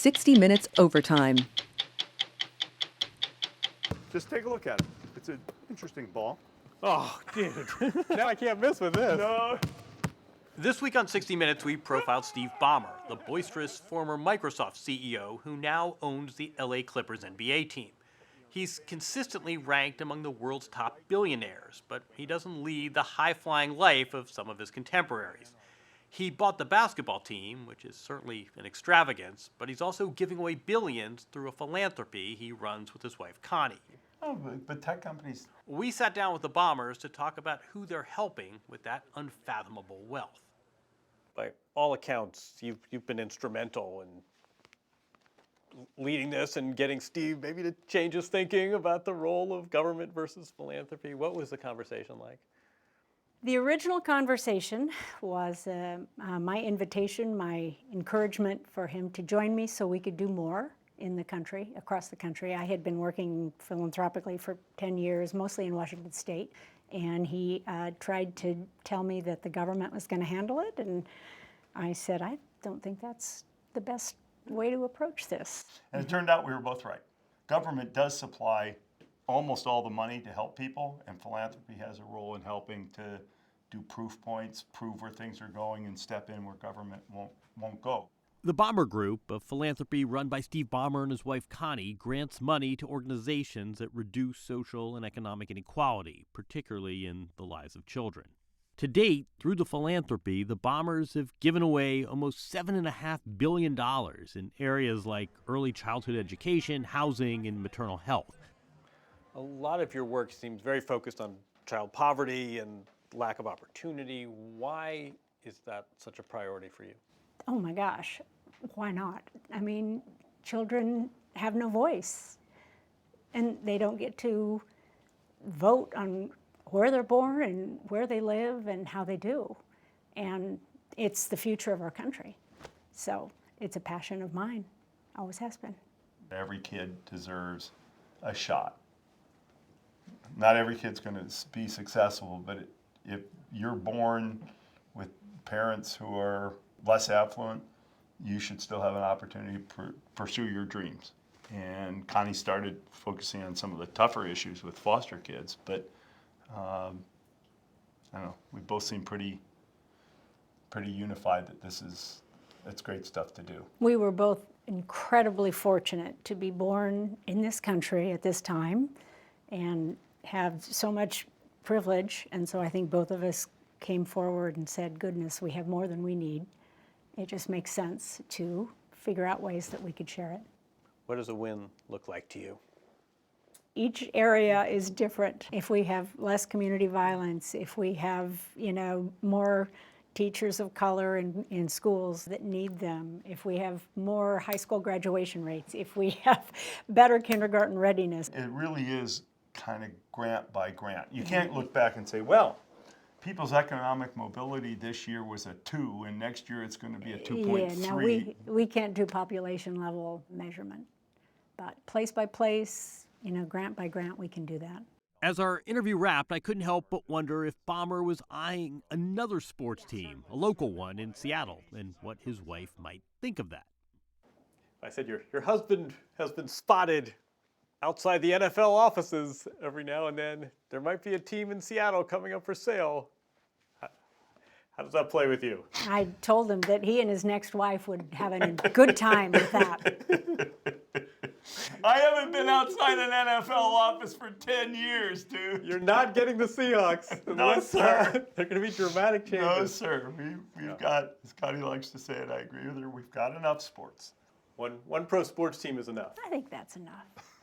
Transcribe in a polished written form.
60 Minutes Overtime. Just take a look at it. It's an interesting ball. Oh, dude. Now I can't miss with this. No. This week on 60 Minutes, we profiled Steve Ballmer, the boisterous former Microsoft CEO who now owns the LA Clippers NBA team. He's consistently ranked among the world's top billionaires, but he doesn't lead the high-flying life of some of his contemporaries. He bought the basketball team, which is certainly an extravagance, but he's also giving away billions through a philanthropy he runs with his wife, Connie. Oh, but tech companies. We sat down with the Ballmers to talk about who they're helping with that unfathomable wealth. By all accounts, you've been instrumental in leading this and getting Steve maybe to change his thinking about the role of government versus philanthropy. What was the conversation like? The original conversation was my invitation, my encouragement for him to join me so we could do more in the country, across the country. I had been working philanthropically for 10 years, mostly in Washington State, and he tried to tell me that the government was going to handle it, and I said, I don't think that's the best way to approach this. And it turned out we were both right. Government does supply almost all the money to help people, and philanthropy has a role in helping to do proof points, prove where things are going, and step in where government won't go. The Ballmer Group, a philanthropy run by Steve Ballmer and his wife Connie, grants money to organizations that reduce social and economic inequality, particularly in the lives of children. To date, through the philanthropy, the Ballmers have given away almost $7.5 billion in areas like early childhood education, housing, and maternal health. A lot of your work seems very focused on child poverty and lack of opportunity. Why is that such a priority for you? Oh my gosh, why not? I mean, children have no voice, and they don't get to vote on where they're born and where they live and how they do. And it's the future of our country. So it's a passion of mine, always has been. Every kid deserves a shot. Not every kid's going to be successful, but if you're born with parents who are less affluent, you should still have an opportunity to pursue your dreams. And Connie started focusing on some of the tougher issues with foster kids, but I don't know, we both seem pretty unified that it's great stuff to do. We were both incredibly fortunate to be born in this country at this time and have so much privilege, and so I think both of us came forward and said, goodness, we have more than we need. It just makes sense to figure out ways that we could share it. What does a win look like to you? Each area is different. If we have less community violence, if we have, more teachers of color in schools that need them, if we have more high school graduation rates, if we have better kindergarten readiness. It really is kind of grant by grant. You can't look back and say, well, people's economic mobility this year was a 2, and next year it's going to be a 2.3. Yeah, now we can't do population level measurement, but place by place, grant by grant, we can do that. As our interview wrapped, I couldn't help but wonder if Ballmer was eyeing another sports team, a local one in Seattle, and what his wife might think of that. I said your husband has been spotted outside the NFL offices every now and then. There might be a team in Seattle coming up for sale. How does that play with you? I told him that he and his next wife would have a good time with that. I haven't been outside an NFL office for 10 years, dude. You're not getting the Seahawks. No, sir. They're going to be dramatic changes. No, sir. We've got, as Connie likes to say it, I agree with her, we've got enough sports. One pro sports team is enough. I think that's enough.